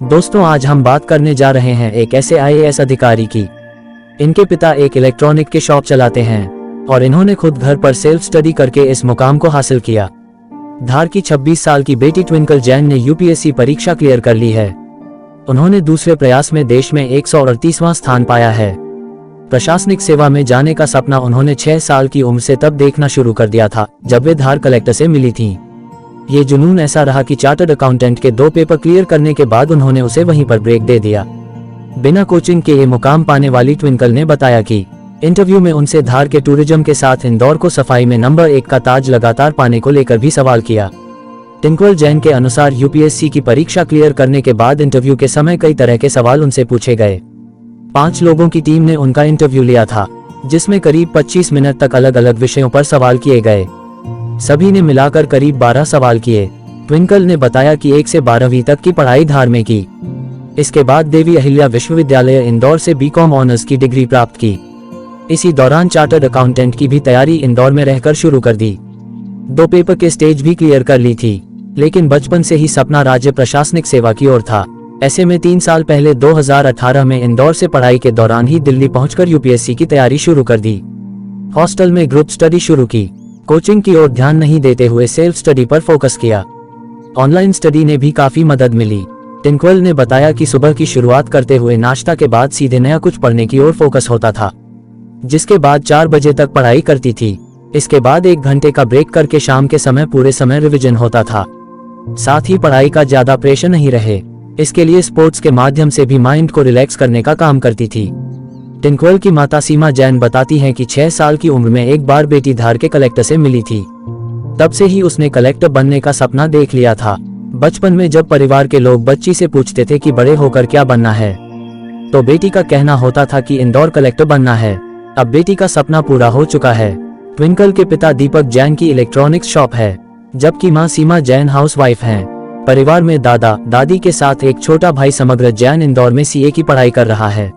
दोस्तों, आज हम बात करने जा रहे हैं एक ऐसे आईएएस अधिकारी की। इनके पिता एक इलेक्ट्रॉनिक के शॉप चलाते हैं और इन्होंने खुद घर पर सेल्फ स्टडी करके इस मुकाम को हासिल किया। धार की 26 साल की बेटी ट्विंकल जैन ने यूपीएससी परीक्षा क्लियर कर ली है। उन्होंने दूसरे प्रयास में देश में 138वां स्थान पाया है। प्रशासनिक सेवा में जाने का सपना उन्होंने 6 साल की उम्र से तब देखना शुरू कर दिया था जब वे धार कलेक्टर से मिली थीं। ये जुनून ऐसा रहा कि चार्टर्ड अकाउंटेंट के 2 पेपर क्लियर करने के बाद उन्होंने उसे वहीं पर ब्रेक दे दिया। बिना कोचिंग के ये मुकाम पाने वाली ट्विंकल ने बताया कि इंटरव्यू में उनसे धार के टूरिज्म के साथ इंदौर को सफाई में नंबर 1 का ताज लगातार पाने को लेकर भी सवाल किया। ट्विंकल जैन के अनुसार यूपीएससी की परीक्षा क्लियर करने के बाद इंटरव्यू के समय कई तरह के सवाल उनसे पूछे गए। 5 लोगों की टीम ने उनका इंटरव्यू लिया था, जिसमें करीब 25 मिनट तक अलग अलग विषयों पर सवाल किए गए। सभी ने मिलाकर करीब 12 सवाल किए। ट्विंकल ने बताया कि 1 से 12वीं तक की पढ़ाई धार में की। इसके बाद देवी अहिल्या विश्वविद्यालय इंदौर से बीकॉम ऑनर्स की डिग्री प्राप्त की। इसी दौरान चार्टर्ड अकाउंटेंट की भी तैयारी इंदौर में रहकर शुरू कर दी। 2 पेपर के स्टेज भी क्लियर कर ली थी, लेकिन बचपन से ही सपना राज्य प्रशासनिक सेवा की ओर था। ऐसे में 3 साल पहले 2018 में इंदौर से पढ़ाई के दौरान ही दिल्ली पहुंचकर यूपीएससी की तैयारी शुरू कर दी। हॉस्टल में ग्रुप स्टडी शुरू की। कोचिंग की ओर ध्यान नहीं देते हुए सेल्फ स्टडी पर फोकस किया। ऑनलाइन स्टडी ने भी काफी मदद मिली। ट्विंकल ने बताया कि सुबह की शुरुआत करते हुए नाश्ता के बाद सीधे नया कुछ पढ़ने की ओर फोकस होता था, जिसके बाद 4 बजे तक पढ़ाई करती थी। इसके बाद 1 घंटे का ब्रेक करके शाम के समय पूरे समय रिवीजन होता था। साथ ही पढ़ाई का ज्यादा प्रेशर नहीं रहे, इसके लिए स्पोर्ट्स के माध्यम से भी माइंड को रिलैक्स करने का काम करती थी। ट्विंकल की माता सीमा जैन बताती हैं कि 6 साल की उम्र में एक बार बेटी धार के कलेक्टर से मिली थी। तब से ही उसने कलेक्टर बनने का सपना देख लिया था। बचपन में जब परिवार के लोग बच्ची से पूछते थे कि बड़े होकर क्या बनना है, तो बेटी का कहना होता था कि इंदौर कलेक्टर बनना है। अब बेटी का सपना पूरा हो चुका है। ट्विंकल के पिता दीपक जैन की इलेक्ट्रॉनिक्स शॉप है, जबकि मां सीमा जैन हाउसवाइफ हैं। परिवार में दादा दादी के साथ एक छोटा भाई समग्र जैन इंदौर में सीए की पढ़ाई कर रहा है।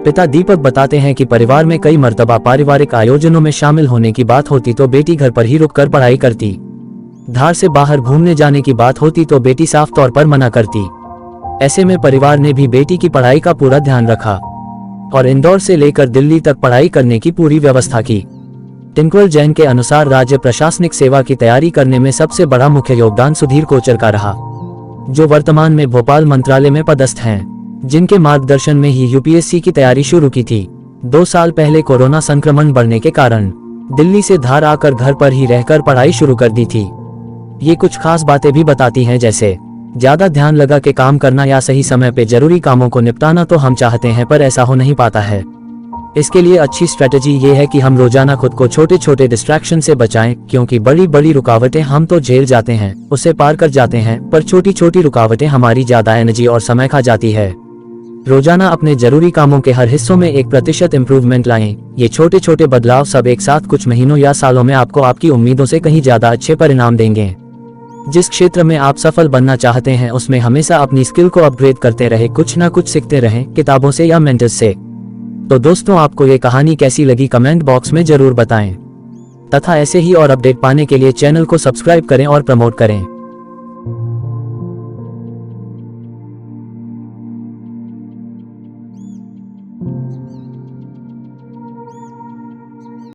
पिता दीपक बताते हैं कि परिवार में कई मर्तबा पारिवारिक आयोजनों में शामिल होने की बात होती तो बेटी घर पर ही रुककर पढ़ाई करती। धार से बाहर घूमने जाने की बात होती तो बेटी साफ तौर पर मना करती। ऐसे में परिवार ने भी बेटी की पढ़ाई का पूरा ध्यान रखा और इंदौर से लेकर दिल्ली तक पढ़ाई करने की पूरी व्यवस्था की। ट्विंकल जैन के अनुसार राज्य प्रशासनिक सेवा की तैयारी करने में सबसे बड़ा मुख्य योगदान सुधीर कोचर का रहा, जो वर्तमान में भोपाल मंत्रालय में पदस्थ हैं, जिनके मार्गदर्शन में ही यूपीएससी की तैयारी शुरू की थी। 2 साल पहले कोरोना संक्रमण बढ़ने के कारण दिल्ली से धार आकर घर पर ही रहकर पढ़ाई शुरू कर दी थी। ये कुछ खास बातें भी बताती हैं, जैसे ज्यादा ध्यान लगा के काम करना या सही समय पे जरूरी कामों को निपटाना तो हम चाहते हैं पर ऐसा हो नहीं पाता है। इसके लिए अच्छी स्ट्रेटजी ये है कि हम रोजाना खुद को छोटे छोटे डिस्ट्रैक्शन से बचाएं, क्योंकि बड़ी बड़ी रुकावटें हम तो झेल जाते हैं, उससे पार कर जाते हैं, पर छोटी छोटी रुकावटें हमारी ज्यादा एनर्जी और समय खा जाती है। रोजाना अपने जरूरी कामों के हर हिस्सों में 1% इम्प्रूवमेंट लाएं। ये छोटे छोटे बदलाव सब एक साथ कुछ महीनों या सालों में आपको आपकी उम्मीदों से कहीं ज्यादा अच्छे परिणाम देंगे। जिस क्षेत्र में आप सफल बनना चाहते हैं उसमें हमेशा अपनी स्किल को अपग्रेड करते रहे, कुछ ना कुछ सीखते रहें, किताबों से या मेंटर्स से। तो दोस्तों, आपको ये कहानी कैसी लगी कमेंट बॉक्स में जरूर बताएं, तथा ऐसे ही और अपडेट पाने के लिए चैनल को सब्सक्राइब करें और प्रमोट करें।